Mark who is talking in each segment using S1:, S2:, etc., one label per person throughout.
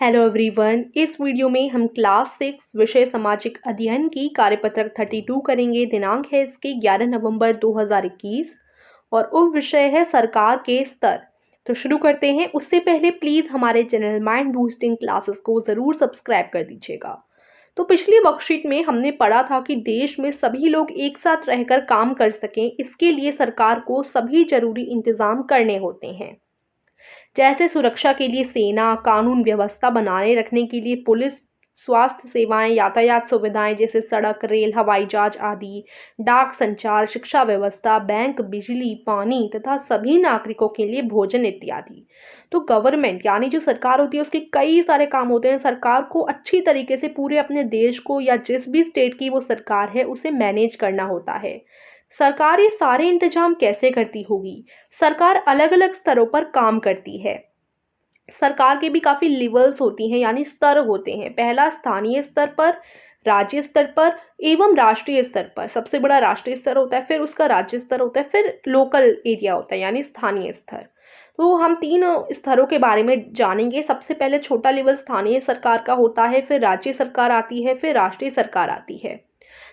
S1: Hello everyone. इस video में हम क्लास 6 विषय सामाजिक अध्ययन की कार्यपत्रक 32 करेंगे। दिनांक है इसके 11 नवंबर 2021 और उप विषय है सरकार के स्तर। तो शुरू करते हैं। उससे पहले प्लीज़ हमारे चैनल माइंड बूस्टिंग क्लासेस को ज़रूर सब्सक्राइब कर दीजिएगा। तो पिछली वर्कशीट में हमने पढ़ा था कि देश में सभी लोग एक साथ रहकर काम कर सकें, इसके लिए सरकार को सभी जरूरी इंतजाम करने होते हैं, जैसे सुरक्षा के लिए सेना, कानून व्यवस्था बनाए रखने के लिए पुलिस, स्वास्थ्य सेवाएं, यातायात सुविधाएं जैसे सड़क, रेल, हवाई जहाज आदि, डाक संचार, शिक्षा व्यवस्था, बैंक, बिजली, पानी तथा सभी नागरिकों के लिए भोजन इत्यादि। तो गवर्नमेंट यानी जो सरकार होती है उसके कई सारे काम होते हैं। सरकार को अच्छी तरीके से पूरे अपने देश को या जिस भी स्टेट की वो सरकार है उसे मैनेज करना होता है। सरकार ये सारे इंतजाम कैसे करती होगी? सरकार अलग अलग स्तरों पर काम करती है। सरकार के भी काफी लेवल्स होती हैं यानी स्तर होते हैं। पहला स्थानीय स्तर पर, राज्य स्तर पर एवं राष्ट्रीय स्तर पर। सबसे बड़ा राष्ट्रीय स्तर होता है, फिर उसका राज्य स्तर होता है, फिर लोकल एरिया होता है यानी स्थानीय स्तर। तो हम तीन स्तरों के बारे में जानेंगे। सबसे पहले छोटा लेवल स्थानीय सरकार का होता है, फिर राज्य सरकार आती है, फिर राष्ट्रीय सरकार आती है।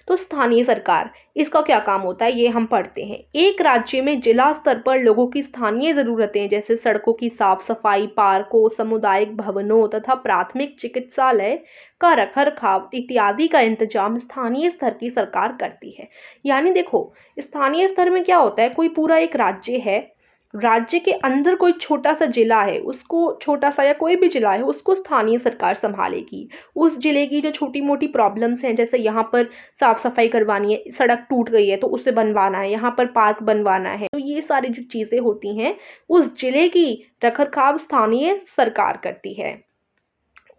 S1: तो स्थानीय सरकार, इसका क्या काम होता है ये हम पढ़ते हैं। एक राज्य में जिला स्तर पर लोगों की स्थानीय जरूरतें जैसे सड़कों की साफ सफाई, पार्कों, सामुदायिक भवनों तथा प्राथमिक चिकित्सालय का रखरखाव इत्यादि का इंतजाम स्थानीय स्तर की सरकार करती है। यानी देखो, स्थानीय स्तर में क्या होता है, कोई पूरा एक राज्य है, राज्य के अंदर कोई छोटा सा जिला है, उसको छोटा सा या कोई भी जिला है उसको स्थानीय सरकार संभालेगी। उस जिले की जो छोटी मोटी प्रॉब्लम्स हैं, जैसे यहाँ पर साफ सफाई करवानी है, सड़क टूट गई है तो उसे बनवाना है, यहाँ पर पार्क बनवाना है, तो ये सारी जो चीजें होती हैं उस जिले की रखरखाव स्थानीय सरकार करती है।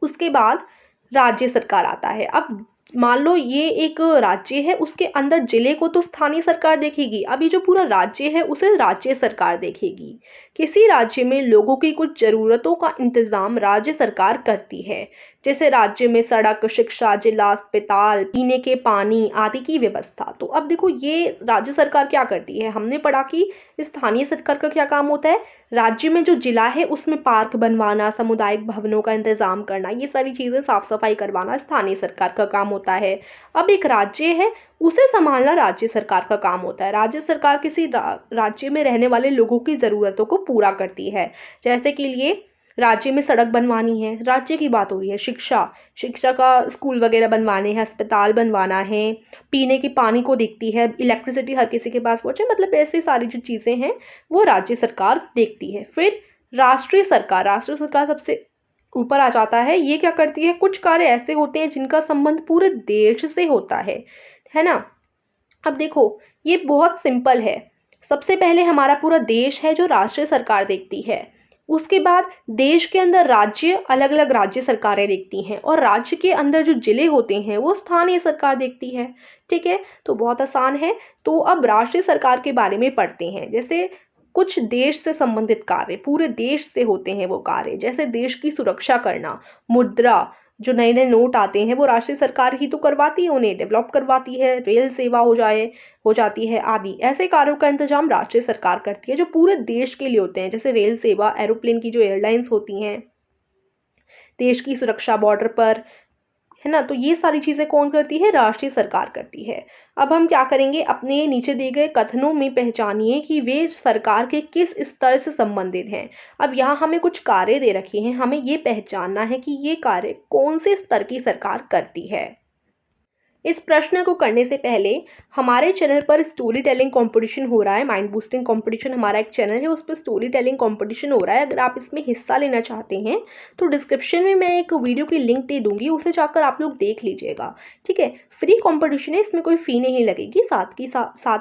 S1: उसके बाद राज्य सरकार आता है। अब मान लो ये एक राज्य है, उसके अंदर जिले को तो स्थानीय सरकार देखेगी, अब ये जो पूरा राज्य है उसे राज्य सरकार देखेगी। किसी राज्य में लोगों की कुछ जरूरतों का इंतजाम राज्य सरकार करती है, जैसे राज्य में सड़क, शिक्षा, जिला अस्पताल, पीने के पानी आदि की व्यवस्था। तो अब देखो ये राज्य सरकार क्या करती है। हमने पढ़ा कि स्थानीय सरकार का क्या काम होता है, राज्य में जो जिला है उसमें पार्क बनवाना, सामुदायिक भवनों का इंतजाम करना, ये सारी चीजें, साफ सफाई करवाना स्थानीय सरकार का काम होता है। अब एक राज्य है, उसे संभालना राज्य सरकार का काम होता है। राज्य सरकार किसी राज्य में रहने वाले लोगों की जरूरतों को पूरा करती है। जैसे कि लिए राज्य में सड़क बनवानी है, राज्य की बात हो रही है, शिक्षा शिक्षा का स्कूल वगैरह बनवाने हैं, अस्पताल बनवाना है, पीने के पानी को देखती है, इलेक्ट्रिसिटी हर किसी के पास पहुंचे, मतलब ऐसी सारी जो चीजें हैं वो राज्य सरकार देखती है। फिर राष्ट्रीय सरकार, राष्ट्रीय सरकार सबसे ऊपर आ जाता है। ये क्या करती है, कुछ कार्य ऐसे होते हैं जिनका संबंध पूरे देश से होता है ना। अब देखो ये बहुत सिंपल है। सबसे पहले हमारा पूरा देश है जो राष्ट्रीय सरकार देखती है। उसके बाद देश के अंदर राज्य, अलग अलग राज्य सरकारें देखती हैं, और राज्य के अंदर जो जिले होते हैं वो स्थानीय सरकार देखती है। ठीक है, तो बहुत आसान है। तो अब राष्ट्रीय सरकार के बारे में पढ़ते हैं। जैसे कुछ देश से संबंधित कार्य, पूरे देश से होते हैं वो कार्य, जैसे देश की सुरक्षा करना, मुद्रा, जो नए नए नोट आते हैं वो राष्ट्रीय सरकार ही तो करवाती है, उन्हें डेवलप करवाती है, रेल सेवा हो जाती है आदि। ऐसे कार्यों का इंतजाम राष्ट्रीय सरकार करती है जो पूरे देश के लिए होते हैं, जैसे रेल सेवा, एरोप्लेन की जो एयरलाइंस होती हैं, देश की सुरक्षा बॉर्डर पर, है ना। तो ये सारी चीजें कौन करती है, राष्ट्रीय सरकार करती है। अब हम क्या करेंगे, अपने नीचे दिए गए कथनों में पहचानिए कि वे सरकार के किस स्तर से संबंधित हैं। अब यहाँ हमें कुछ कार्य दे रखे हैं, हमें ये पहचानना है कि ये कार्य कौन से स्तर की सरकार करती है। इस प्रश्न को करने से पहले हमारे चैनल पर स्टोरी टेलिंग कंपटीशन हो रहा है। माइंड बूस्टिंग कंपटीशन हमारा एक चैनल है, उस पर स्टोरी टेलिंग कंपटीशन हो रहा है। अगर आप इसमें हिस्सा लेना चाहते हैं तो डिस्क्रिप्शन में मैं एक वीडियो की लिंक दे दूंगी, उसे जाकर आप लोग देख लीजिएगा। ठीक है, फ्री कंपटीशन है, इसमें कोई फ़ी नहीं लगेगी। साथ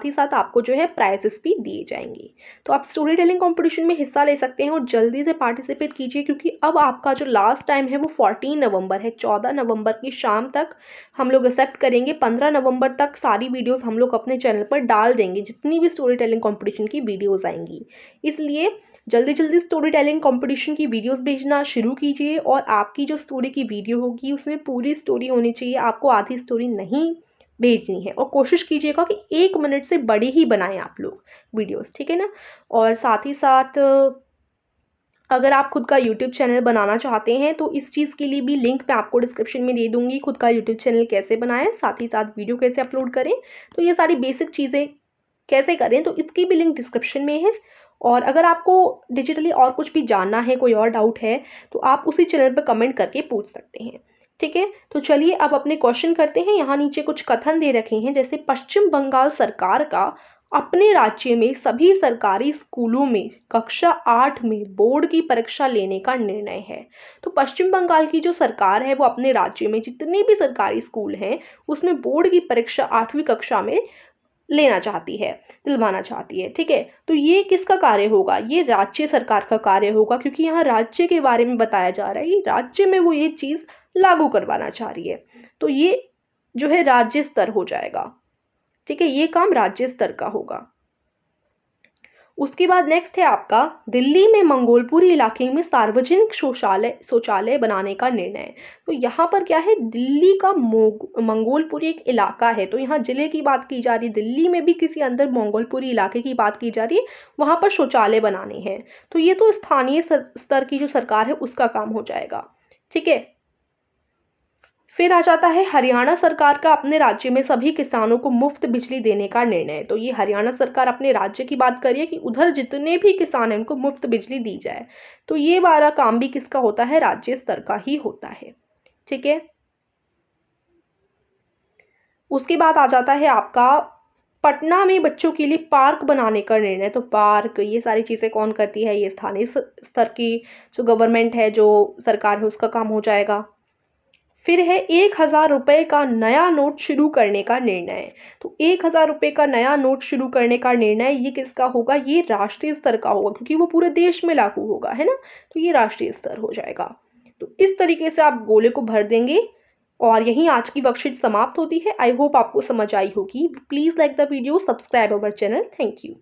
S1: ही साथ आपको जो है प्राइजेस भी दिए जाएंगे। तो आप स्टोरी टेलिंग कंपटीशन में हिस्सा ले सकते हैं और जल्दी से पार्टिसिपेट कीजिए, क्योंकि अब आपका जो लास्ट टाइम है वो 14 नवंबर है। 14 नवंबर की शाम तक हम लोग एक्सेप्ट करेंगे। 15 नवंबर तक सारी वीडियोस हम लोग अपने चैनल पर डाल देंगे, जितनी भी स्टोरी टेलिंग कंपटीशन की वीडियोस आएंगी। इसलिए जल्दी जल्दी स्टोरी टेलिंग कंपटीशन की वीडियोस भेजना शुरू कीजिए, और आपकी जो स्टोरी की वीडियो होगी उसमें पूरी स्टोरी होनी चाहिए, आपको आधी स्टोरी नहीं भेजनी है। और कोशिश कीजिएगा कि 1 मिनट से बड़ी ही बनाएं आप लोग वीडियोस, ठीक है ना। और साथ ही साथ अगर आप खुद का यूट्यूब चैनल बनाना चाहते हैं तो इस चीज़ के लिए भी लिंक मैं आपको डिस्क्रिप्शन में दे दूँगी, खुद का यूट्यूब चैनल कैसे बनाएं, साथ ही साथ वीडियो कैसे अपलोड करें। तो ये सारी बेसिक चीज़ें कैसे करें तो इसकी भी लिंक डिस्क्रिप्शन में है। और अगर आपको डिजिटली और कुछ भी जानना है, कोई और डाउट है, तो आप उसी चैनल पर कमेंट करके पूछ सकते हैं। ठीक है, तो चलिए अब अपने क्वेश्चन करते हैं। यहाँ नीचे कुछ कथन दे रखे हैं, जैसे पश्चिम बंगाल सरकार का अपने राज्य में सभी सरकारी स्कूलों में कक्षा 8 में बोर्ड की परीक्षा लेने का निर्णय है। तो पश्चिम बंगाल की जो सरकार है वो अपने राज्य में जितने भी सरकारी स्कूल हैं उसमें बोर्ड की परीक्षा 8वीं कक्षा में लेना चाहती है, दिलवाना चाहती है। ठीक है, तो ये किसका कार्य होगा? ये राज्य सरकार का कार्य होगा, क्योंकि यहाँ राज्य के बारे में बताया जा रहा है कि राज्य में वो ये चीज़ लागू करवाना चाह रही है। तो ये जो है राज्य स्तर हो जाएगा। ठीक है, ये काम राज्य स्तर का होगा। उसके बाद नेक्स्ट है आपका दिल्ली में मंगोलपुरी इलाके में सार्वजनिक शौचालय बनाने का निर्णय। तो यहाँ पर क्या है, दिल्ली का मंगोलपुरी एक इलाका है, तो यहाँ जिले की बात की जा रही है, दिल्ली में भी किसी अंदर मंगोलपुरी इलाके की बात की जा रही है, वहाँ पर शौचालय बनाने हैं। तो ये तो स्थानीय स्तर की जो सरकार है उसका काम हो जाएगा। ठीक है, फिर आ जाता है हरियाणा सरकार का अपने राज्य में सभी किसानों को मुफ्त बिजली देने का निर्णय। तो ये हरियाणा सरकार अपने राज्य की बात करिए कि उधर जितने भी किसान हैं उनको मुफ्त बिजली दी जाए। तो ये वाला काम भी किसका होता है? राज्य स्तर का ही होता है। ठीक है, उसके बाद आ जाता है आपका पटना में बच्चों के लिए पार्क बनाने का निर्णय। तो पार्क, ये सारी चीज़ें कौन करती है? ये स्थानीय स्तर की जो गवर्नमेंट है, जो सरकार है, उसका काम हो जाएगा। फिर है 1,000 रुपये का नया नोट शुरू करने का निर्णय। तो 1,000 रुपये का नया नोट शुरू करने का निर्णय ये किसका होगा? ये राष्ट्रीय स्तर का होगा, क्योंकि वो पूरे देश में लागू होगा, है ना। तो ये राष्ट्रीय स्तर हो जाएगा। तो इस तरीके से आप गोले को भर देंगे और यहीं आज की वर्कशीट समाप्त होती है। आई होप आपको समझ आई होगी। Please like the video, subscribe our channel. Thank you.